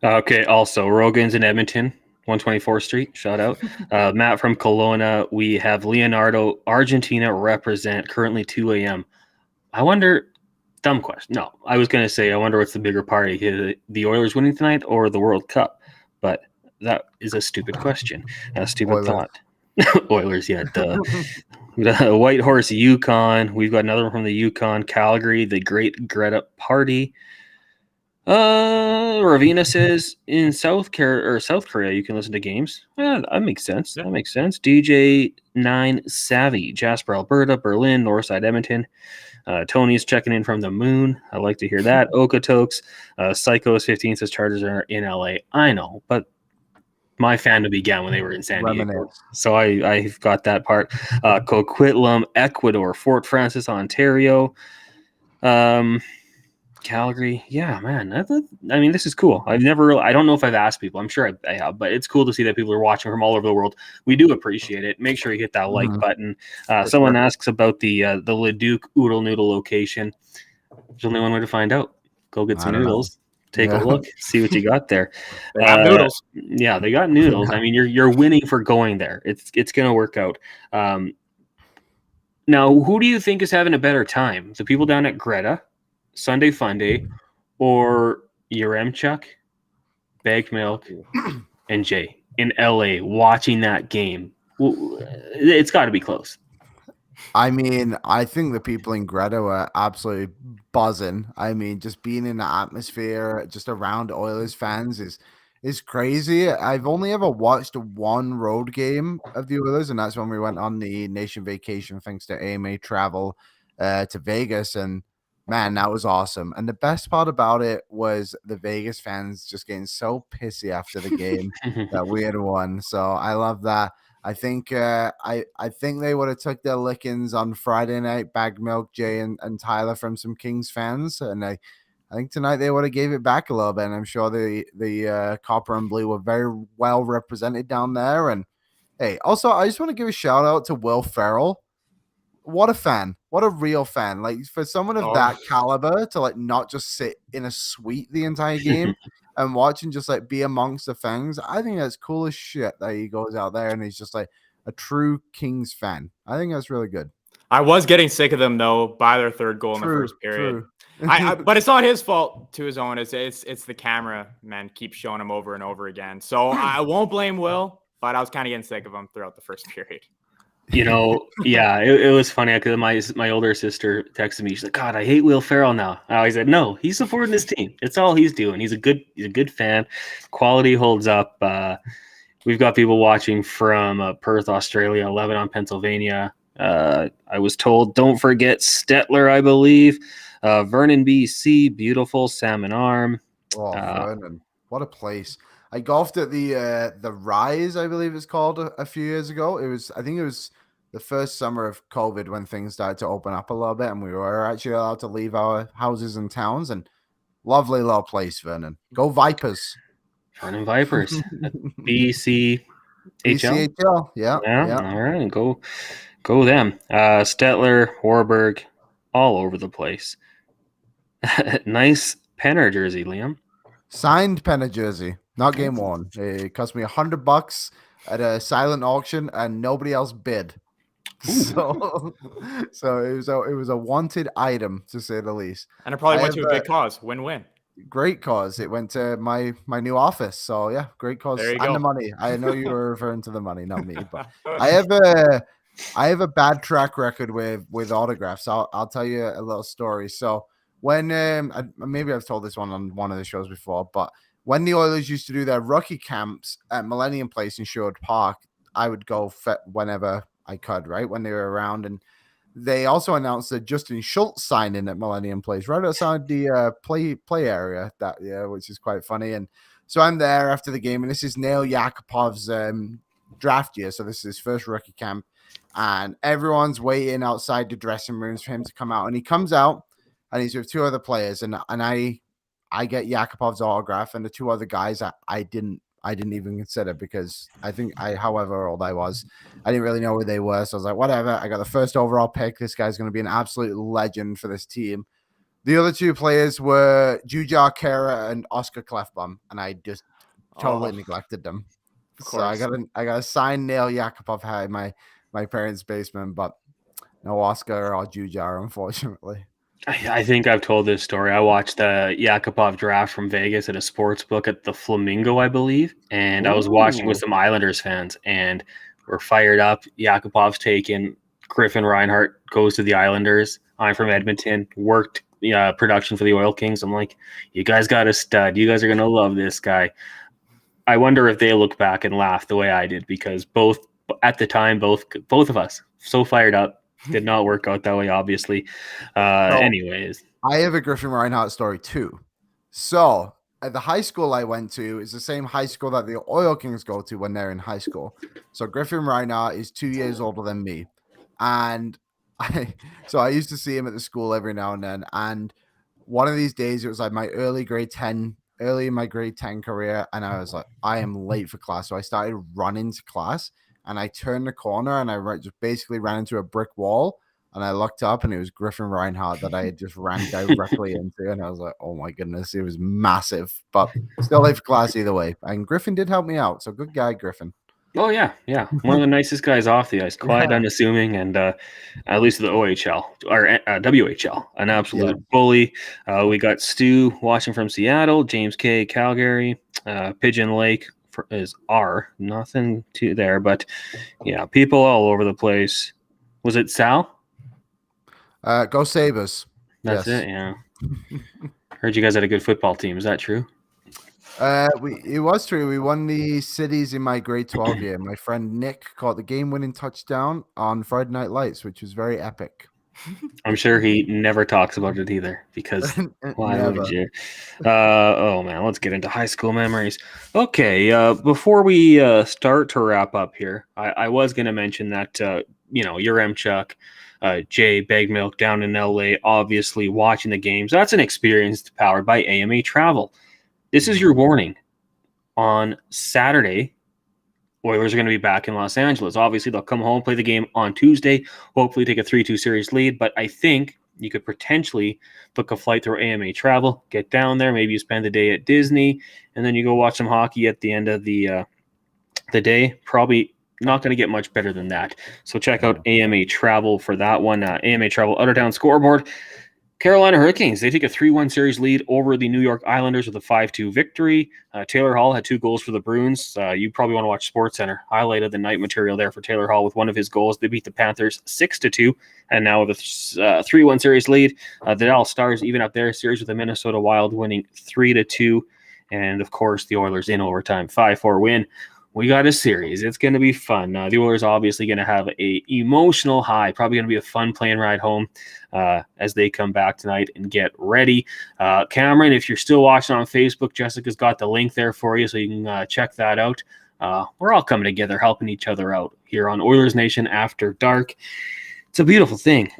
Okay, also, Rogan's in Edmonton, 124th Street. Shout out. Matt from Kelowna. We have Leonardo, Argentina represent, currently 2 a.m. I wonder, dumb question. No, I was going to say, I wonder what's the bigger party, the Oilers winning tonight or the World Cup? But that is a stupid question, a stupid Oilers. thought. Oilers, yeah. The White Horse, Yukon. We've got another one from the Yukon, Calgary, the Great Greta Party. Ravina says in South Korea you can listen to games. That makes sense. Yeah. That makes sense. DJ 9 Savvy, Jasper, Alberta, Berlin, Northside, Edmonton. Tony's checking in from the moon. I like to hear that. Okotoks, Psychos 15 says Chargers are in LA. I know, but my fandom began when they were in San Diego, Reminisce. so I've got that part. Coquitlam, Ecuador, Fort Francis, Ontario. Calgary, yeah, man. I mean, this is cool. I don't know if I've asked people. I'm sure I have, but it's cool to see that people are watching from all over the world. We do appreciate it. Make sure you hit that like button. Someone asks about the Leduc Oodle Noodle location. There's only one way to find out. Go get some noodles. Take a look, see what you got there. They have noodles. Yeah, they got noodles. I mean, you're winning for going there. It's gonna work out. Now, who do you think is having a better time? The people down at Greta, Sunday Funday, or Yaremchuk, Bagged Milk, and Jay in LA watching that game? It's got to be close. I mean, I think the people in Greta were absolutely buzzing. I mean, just being in the atmosphere, just around Oilers fans is crazy. I've only ever watched one road game of the Oilers, and that's when we went on the nation vacation thanks to AMA Travel to Vegas. And man, that was awesome. And the best part about it was the Vegas fans just getting so pissy after the game that we had won. So I love that. I think I think they would have took their lickings on Friday night, Bagged Milk, Jay and Tyler from some Kings fans, and I think tonight they would have gave it back a little bit. And I'm sure the copper and blue were very well represented down there. And hey, also I just want to give a shout out to Will Ferrell. What a fan! What a real fan! Like, for someone of that caliber to like not just sit in a suite the entire game and watch and just like be amongst the fans, I think that's cool as shit that he goes out there and he's just like a true Kings fan. I think that's really good. I was getting sick of them though by their third goal in the first period. But it's not his fault, to his own. It's the camera, man, keeps showing him over and over again. So I won't blame Will, but I was kind of getting sick of him throughout the first period. You know, yeah, it was funny because my older sister texted me. She's like, "God, I hate Will Ferrell now." I said, "No, he's supporting his team. It's all he's doing. He's a good fan. Quality holds up." We've got people watching from Perth, Australia, Lebanon, Pennsylvania. I was told, don't forget Stettler, I believe. Vernon, BC, beautiful Salmon Arm. Oh, Vernon, what a place! I golfed at the Rise, I believe it's called, a few years ago. I think it was the first summer of COVID when things started to open up a little bit, and we were actually allowed to leave our houses and towns. And lovely little place, Vernon. Go Vipers! Vernon Vipers, BCHL. BCHL, yeah. All right, go them. Stettler, Warburg, all over the place. Nice Penner jersey, Liam. Signed Penner jersey, not game worn. It cost me $100 at a silent auction, and nobody else bid. So it was a wanted item, to say the least. And it probably went to a good cause. Win-win. Great cause. It went to my new office. So yeah, great cause. There you And go. the money. I know you were referring to the money, not me, but I have a bad track record with autographs. I'll tell you a little story. So when maybe I've told this one on one of the shows before, but when the Oilers used to do their rookie camps at Millennium Place in Sherwood Park, I would go whenever I could, right, when they were around. And they also announced that Justin Schultz signed in at Millennium Place right outside the play area that year, which is quite funny. And so I'm there after the game, and this is Nail Yakupov's draft year. So this is his first rookie camp, and everyone's waiting outside the dressing rooms for him to come out. And he comes out, and he's with two other players, and I get Yakupov's autograph, and the two other guys I didn't I didn't even consider because however old I was, I didn't really know who they were. So I was like, whatever. I got the first overall pick. This guy's going to be an absolute legend for this team. The other two players were Jujar Kara and Oscar Clefbaum, and I just totally neglected them. So I got a signed Neil Yakupov hat in my parents' basement, but no Oscar or Jujar, unfortunately. I think I've told this story. I watched the Yakupov draft from Vegas at a sports book at the Flamingo, I believe, and I was watching with some Islanders fans, and we're fired up. Yakupov's taken. Griffin Reinhart goes to the Islanders. I'm from Edmonton, worked production for the Oil Kings. I'm like, you guys got a stud. You guys are going to love this guy. I wonder if they look back and laugh the way I did, because both at the time, both of us so fired up. Did not work out that way, obviously. Anyways. I have a Griffin Reinhart story too. So at the high school I went to is the same high school that the Oil Kings go to when they're in high school. So Griffin Reinhart is 2 years older than me. And I used to see him at the school every now and then. And one of these days, it was like my early in my grade 10 career. And I was like, I am late for class. So I started running to class. And I turned the corner and I just basically ran into a brick wall. And I looked up and it was Griffin Reinhart that I had just ran directly into. And I was like, oh my goodness, it was massive. But still late for class either way. And Griffin did help me out. So good guy, Griffin. Oh, yeah. One of the nicest guys off the ice. Quiet, unassuming, and at least the OHL or WHL, an absolute bully. We got Stu watching from Seattle, James K, Calgary, Pigeon Lake is R. Nothing to there, but yeah, people all over the place. Was it Sal? Go Sabres. That's it, yeah. Heard you guys had a good football team. Is that true? It was true. We won the cities in my grade 12 year. My friend Nick caught the game-winning touchdown on Friday Night Lights, which was very epic. I'm sure he never talks about it either, because why would you? Oh man, let's get into high school memories. Okay, before we start to wrap up here, I was going to mention that your Chuck, Jay Begmilk down in LA, obviously watching the games. That's an experience powered by AMA Travel. This is your warning. On Saturday, Oilers are going to be back in Los Angeles. Obviously, they'll come home, play the game on Tuesday, hopefully take a 3-2 series lead. But I think you could potentially book a flight through AMA Travel, get down there, maybe you spend the day at Disney, and then you go watch some hockey at the end of the day. Probably not going to get much better than that. So check out AMA Travel for that one. AMA Travel Out of Town Scoreboard. Carolina Hurricanes, they take a 3-1 series lead over the New York Islanders with a 5-2 victory. Taylor Hall had 2 goals for the Bruins. You probably want to watch SportsCenter. Highlighted the night material there for Taylor Hall with one of his goals. They beat the Panthers 6-2, and now with a 3-1 series lead. The Dallas Stars even up their series with the Minnesota Wild winning 3-2. And, of course, the Oilers in overtime, 5-4 win. We got a series. It's going to be fun. The Oilers obviously going to have a emotional high. Probably going to be a fun plane ride home as they come back tonight and get ready. Cameron, if you're still watching on Facebook, Jessica's got the link there for you, so you can check that out. We're all coming together, helping each other out here on Oilersnation After Dark. It's a beautiful thing.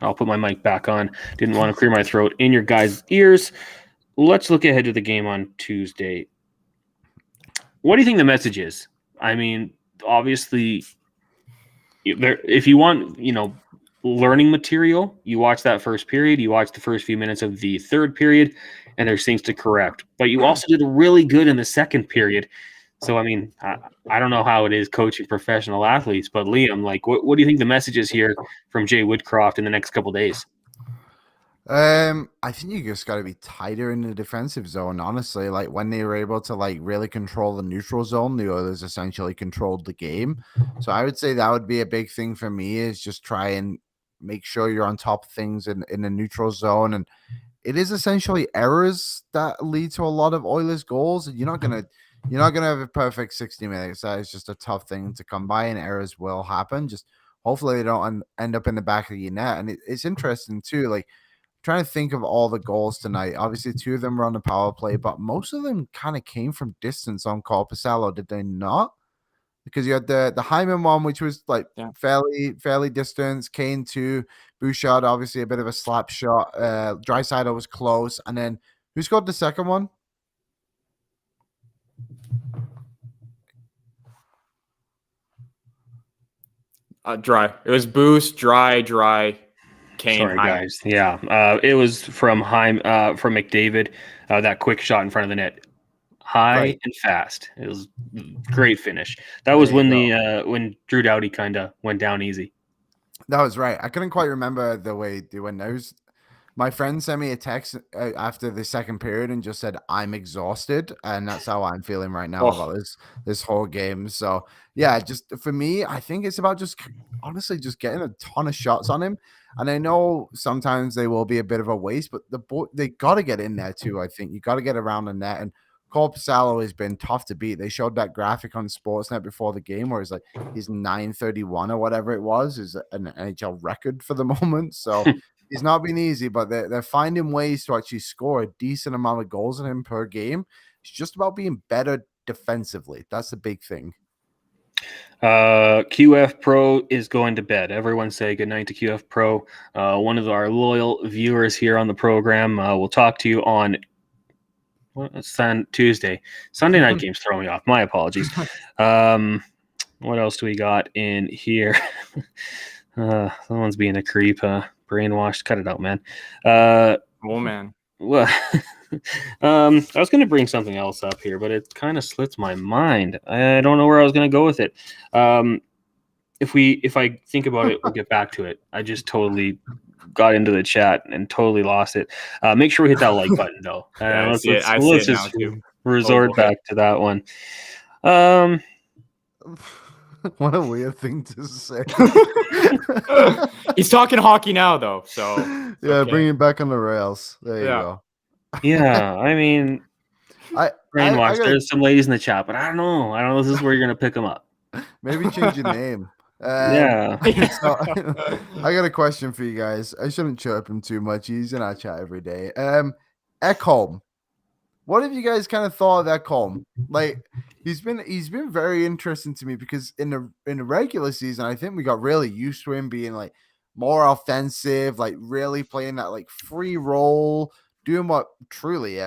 I'll put my mic back on. Didn't want to clear my throat in your guys' ears. Let's look ahead to the game on Tuesday. What do you think the message is? I mean, obviously, if you want, learning material, you watch that first period, you watch the first few minutes of the third period, and there's things to correct. But you also did really good in the second period. So, I mean, I don't know how it is coaching professional athletes, but Liam, what do you think the message is here from Jay Woodcroft in the next couple of days? I think you just got to be tighter in the defensive zone. Honestly, when they were able to really control the neutral zone, the Oilers essentially controlled the game. So I would say that would be a big thing for me, is just try and make sure you're on top of things in the neutral zone. And it is essentially errors that lead to a lot of Oilers goals. You're not gonna have a perfect 60 minutes. That is just a tough thing to come by, and errors will happen. Just hopefully they don't end up in the back of your net. And it's interesting too, trying to think of all the goals tonight. Obviously, 2 of them were on the power play, but most of them kind of came from distance on Corpusalo, did they not? Because you had the Hyman one, which was fairly distance. Kane 2, Bouchard obviously a bit of a slap shot. Draisaitl was close, and then who scored the second one? Dry. It was Boost, Dry, Kane, Sorry, Hyman. guys. Yeah, it was from from McDavid. That quick shot in front of the net, high Right. and fast. It was great finish. That There was you when go. when Drew Doughty kind of went down easy. That was right. I couldn't quite remember the way they went. My friend sent me a text after the second period and just said, "I'm exhausted," and that's how I'm feeling right now about this whole game. So yeah, just for me, I think it's about just honestly just getting a ton of shots on him. And I know sometimes they will be a bit of a waste, but they got to get in there too. I think you got to get around the net. And Cole Pasalo has been tough to beat. They showed that graphic on Sportsnet before the game where it's like he's 931 or whatever it was is an NHL record for the moment. So. He's not been easy, but they're finding ways to actually score a decent amount of goals on him per game. It's just about being better defensively. That's the big thing. QF Pro is going to bed. Everyone say goodnight to QF Pro. One of our loyal viewers here on the program. We'll talk to you on Tuesday. Sunday night games throw me off. My apologies. What else do we got in here? Someone's being a creep. Brainwashed. Cut it out, man. Oh man. Well, I was going to bring something else up here, but it kind of slips my mind. I don't know where I was going to go with it. If I think about it, we'll get back to it. I just totally got into the chat and totally lost it. Make sure we hit that like button though. Let's just resort back to that one. What a weird thing to say. He's talking hockey now, though. So yeah, okay. Bring it back on the rails. There you go. Yeah, I mean, brainwashed. There's some ladies in the chat, but I don't know. This is where you're gonna pick them up. Maybe change your name. Yeah. So, I got a question for you guys. I shouldn't chirp him too much. He's in our chat every day. Ekholm. What have you guys kind of thought of Ekholm? Like he's been very interesting to me because in the regular season, I think we got really used to him being like more offensive, like really playing that like free role, doing what truly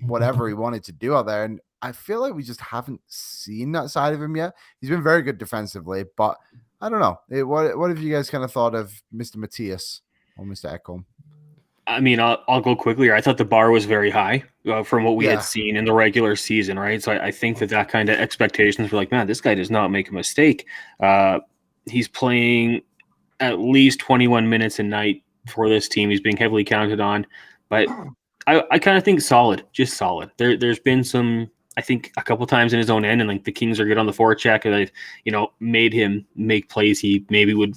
whatever he wanted to do out there. And I feel like we just haven't seen that side of him yet. He's been very good defensively, but I don't know. What have you guys kind of thought of Mr. Matthias or Mr. Ekholm? I mean, I'll go quickly. I thought the bar was very high from what we had seen in the regular season, right? So I think that kind of expectations were like, man, this guy does not make a mistake. He's playing at least 21 minutes a night for this team. He's being heavily counted on, but I kind of think just solid. There's been some, I think, a couple times in his own end, and like the Kings are good on the forecheck, and they've, made him make plays he maybe would,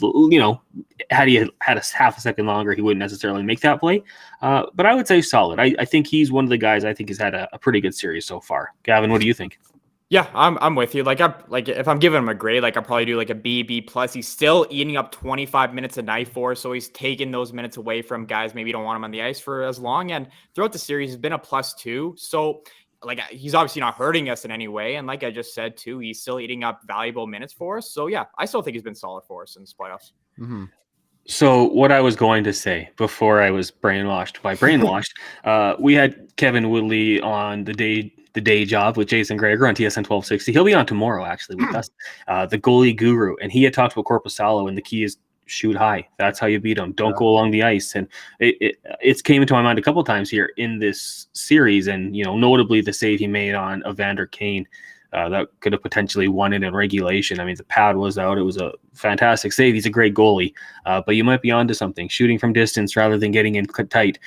had he had a half a second longer, he wouldn't necessarily make that play. But I would say solid. I think he's one of the guys I think has had a pretty good series so far. Gavin, what do you think? Yeah, I'm with you. Like if I'm giving him a grade, like I'll probably do like a B plus. He's still eating up 25 minutes a night for us, so he's taking those minutes away from guys maybe don't want him on the ice for as long. And throughout the series, he's been a +2. So like he's obviously not hurting us in any way. And like I just said too, he's still eating up valuable minutes for us. So yeah, I still think he's been solid for us in this playoffs. Mm-hmm. So what I was going to say before I was brainwashed, we had Kevin Woodley on the day job with Jason Greger on TSN 1260. He'll be on tomorrow actually with us, the goalie guru, and he had talked about Korpisalo, and the key is shoot high. That's how you beat them. Don't go along the ice. And it's came into my mind a couple of times here in this series, and notably the save he made on Evander Kane. That could have potentially won it in regulation. I mean, the pad was out. It was a fantastic save. He's a great goalie, but you might be onto something. Shooting from distance rather than getting in tight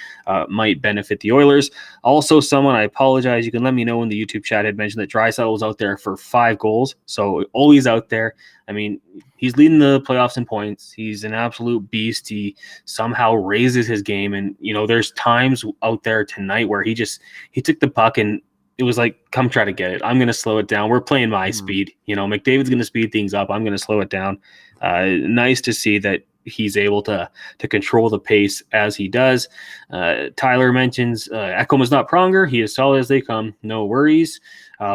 might benefit the Oilers. Also, I apologize, you can let me know in the YouTube chat, had mentioned that Draisaitl was out there for 5 goals, so always out there. I mean, he's leading the playoffs in points. He's an absolute beast. He somehow raises his game, and there's times out there tonight where he took the puck and it was like, come try to get it. I'm going to slow it down. We're playing my speed. McDavid's going to speed things up. I'm going to slow it down. Nice to see that he's able to control the pace as he does. Tyler mentions Ekholm is not Pronger. He is solid as they come. No worries.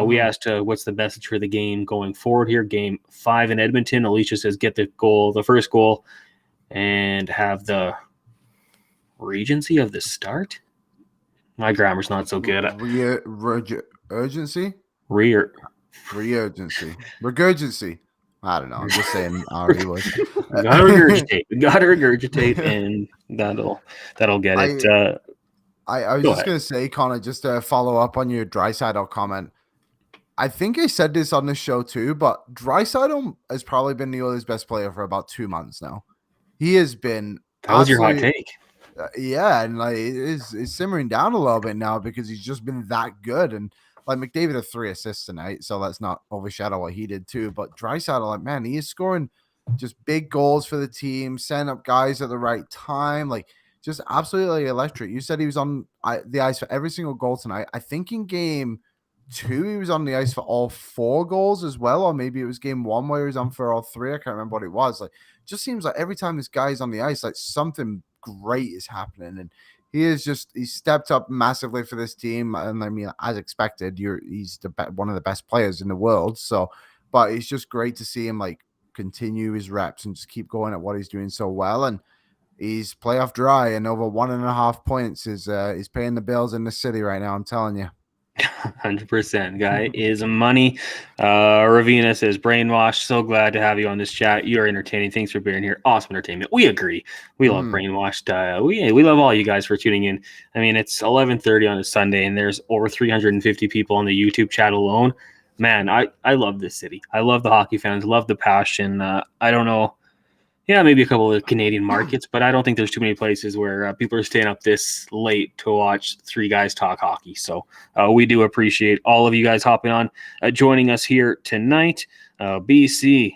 We asked what's the message for the game going forward here. Game 5 in Edmonton. Alicia says get the first goal, and have the regency of the start. My grammar's not so good. Urgency? Reurgency. Regurgency. I don't know. I'm just saying Ari would. Gotta regurgitate. Gotta regurgitate, and that'll get it. I was Go just ahead. gonna say, Connor, just to follow up on your Draisaitl comment. I think I said this on the show too, but Draisaitl has probably been the Oilers' best player for about 2 months now. He has been That was your hot absolutely- take. yeah, and like it's simmering down a little bit now because he's just been that good. And like McDavid had 3 assists tonight, so let's not overshadow what he did too. But Draisaitl, like man, he is scoring just big goals for the team, setting up guys at the right time, like just absolutely electric. You said he was on the ice for every single goal tonight. I think in game 2 he was on the ice for all 4 goals as well, or maybe it was game 1 where he was on for all 3. I can't remember what it was. Like, just seems like every time this guy's on the ice, like something great is happening, and he stepped up massively for this team. And I mean, as expected, he's one of the best players in the world. So, but it's just great to see him like continue his reps and just keep going at what he's doing so well. And he's playoff dry, and over 1.5 points is paying the bills in the city right now. I'm telling you. 100%. Guy is money. Ravina says, brainwash. So glad to have you on this chat. You are entertaining. Thanks for being here. Awesome entertainment. We agree. We love brainwashed. We love all you guys for tuning in. I mean, it's 11:30 on a Sunday, and there's over 350 people on the YouTube chat alone. Man, I love this city. I love the hockey fans. Love the passion. I don't know. Yeah, maybe a couple of Canadian markets, but I don't think there's too many places where people are staying up this late to watch 3 guys talk hockey. So we do appreciate all of you guys hopping on, joining us here tonight. BC.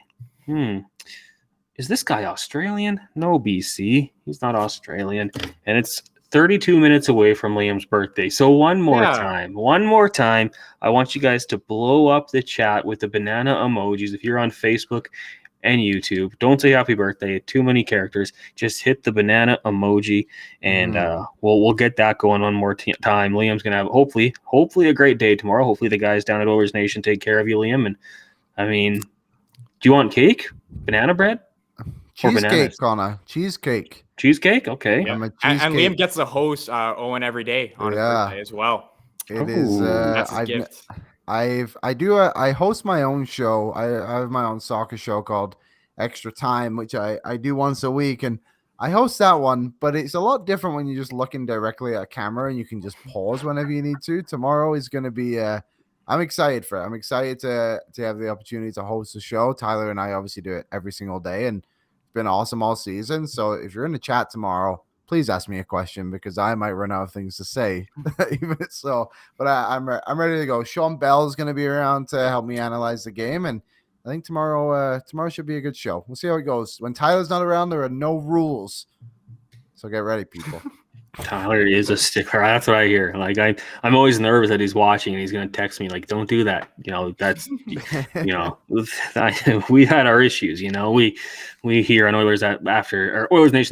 Is this guy Australian? No, BC. He's not Australian. And it's 32 minutes away from Liam's birthday. So one more time, I want you guys to blow up the chat with the banana emojis. If you're on Facebook and YouTube, don't say happy birthday. Too many characters. Just hit the banana emoji, and we'll get that going one more time. Liam's gonna have hopefully a great day tomorrow. Hopefully the guys down at Oilers Nation take care of you, Liam. And I mean, do you want cake? Banana bread? Cheesecake, Connor. Cheesecake. Cheesecake? Okay. Yeah. And Liam gets to host Owen every day on his birthday as well. It is. That's his gift. I host my own show. I have my own soccer show called Extra Time, which I do once a week, and I host that one, but it's a lot different when you're just looking directly at a camera and you can just pause whenever you need to. Tomorrow is going to be I'm excited for it. I'm excited to have the opportunity to host the show. Tyler and I obviously do it every single day, and it's been awesome all season. So if you're in the chat tomorrow, please ask me a question because I might run out of things to say. Even so, but I'm ready to go. Sean Bell is going to be around to help me analyze the game, and I think tomorrow should be a good show. We'll see how it goes. When Tyler's not around, there are no rules, so get ready, people. Tyler is a sticker. That's what I hear. Like I'm always nervous that he's watching and he's going to text me like, "Don't do that." You know, that's we had our issues. You know, we here on Oilers Nation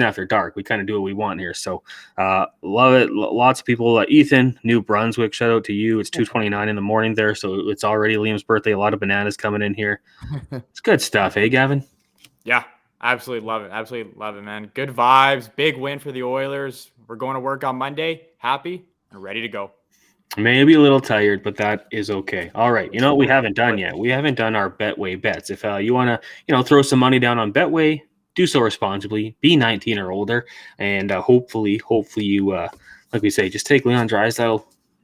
After Dark. We kind of do what we want here. So love it. Lots of people. Ethan, New Brunswick. Shout out to you. It's 2:29 in the morning there, so it's already Liam's birthday. A lot of bananas coming in here. It's good stuff, hey Gavin? Yeah. Absolutely love it. Absolutely love it, man. Good vibes. Big win for the Oilers. We're going to work on Monday. Happy and ready to go. Maybe a little tired, but that is okay. All right. You know what we haven't done yet? We haven't done our Betway bets. If you want to, throw some money down on Betway, do so responsibly. Be 19 or older, and hopefully you, like we say, just take Leon Draisaitl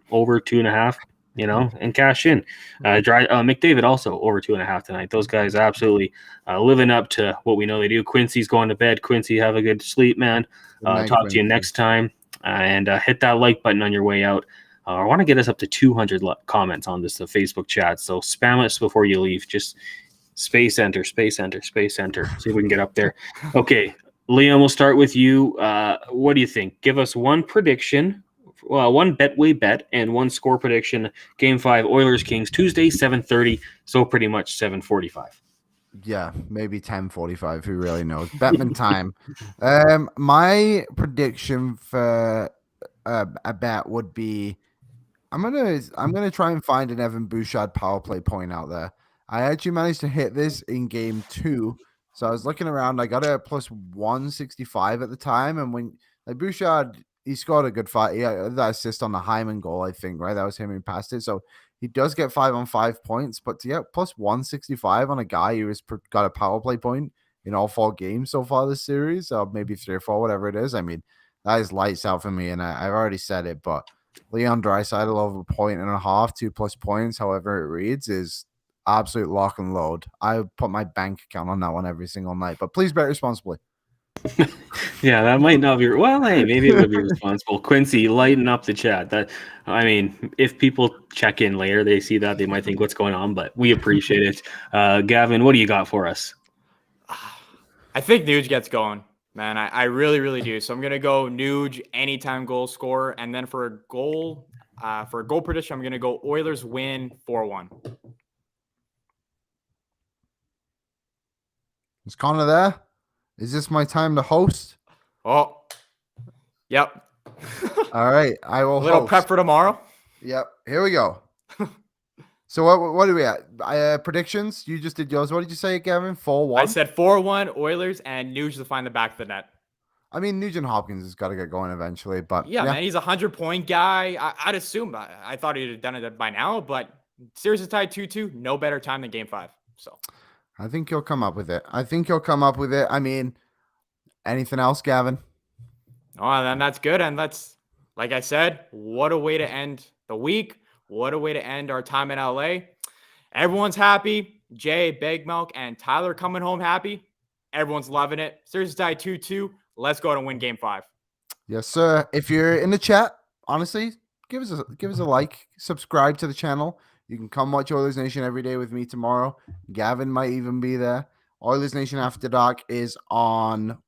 over 2.5. And cash in. McDavid also over 2.5 tonight. Those guys absolutely living up to what we know they do. Quincy's going to bed. Quincy, have a good sleep, man. Talk to you next time. And hit that like button on your way out. I want to get us up to 200 comments on this Facebook chat. So spam us before you leave. Just space enter. See if we can get up there. Okay, Liam, we'll start with you. What do you think? Give us one prediction. One Betway bet and one score prediction. Game 5, Oilers Kings, Tuesday, 7:30. So pretty much 7:45. Yeah, maybe 10:45. Who really knows? Betman time. My prediction for a bet would be, I'm gonna try and find an Evan Bouchard power play point out there. I actually managed to hit this in game 2. So I was looking around. I got it at plus 165 at the time, and when Bouchard. He scored a good fight. Yeah, that assist on the Hyman goal, I think, right? That was him who passed it. So He does get 5-on-5 points, but to get plus 165 on a guy who has got a power play point in all 4 games so far this series, or maybe 3 or 4, whatever it is. I mean, that is lights out for me, and I've already said it, but Leon Draisaitl over 1.5 2+ points, however it reads, is absolute lock and load. I put my bank account on that one every single night, but please bet responsibly. Yeah, that might not be. Well, hey, maybe it would be responsible. Quincy, lighten up the chat. I mean, if people check in later, they see that, they might think what's going on, but we appreciate it. Gavin, what do you got for us? I think Nuge gets going, man. I really, really do. So I'm gonna go Nuge anytime goal scorer, and then for a goal prediction, I'm gonna go Oilers win 4-1. Is Connor there? Is this my time to host? Oh, yep. All right, I will A little host. prep for tomorrow. Yep, here we go. So what are we at? Predictions? You just did yours. What did you say, Gavin? 4-1? I said 4-1 Oilers and Nuge to find the back of the net. I mean, Nugent Hopkins has got to get going eventually, but Yeah, man, he's a 100-point guy. I'd assume. I thought he'd have done it by now, but series is tied 2-2. No better time than Game 5. So I think he'll come up with it. I mean, anything else, Gavin? oh, then that's good. And that's, like I said, what a way to end the week. What a way to end our time in LA. Everyone's happy. Jay, Big Milk, and Tyler coming home happy. Everyone's loving it. Series is tied 2-2. Let's go and win Game 5. Yes, sir. If you're in the chat, honestly, give us a like, subscribe to the channel. You can come watch Oilers Nation every day with me tomorrow. Gavin might even be there. Oilers Nation After Dark is on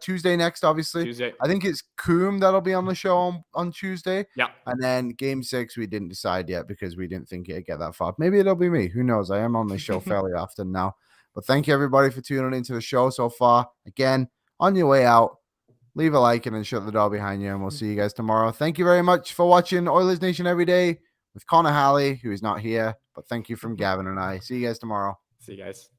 Tuesday next, obviously. Tuesday. I think it's Coombe that'll be on the show on Tuesday. Yeah. And then Game 6, we didn't decide yet because we didn't think it'd get that far. Maybe it'll be me. Who knows? I am on the show fairly often now. But thank you, everybody, for tuning into the show so far. Again, on your way out, leave a like and then shut the door behind you, and we'll see you guys tomorrow. Thank you very much for watching Oilers Nation Every Day with Connor Halley, who is not here. But thank you from Gavin and I. See you guys tomorrow. See you guys.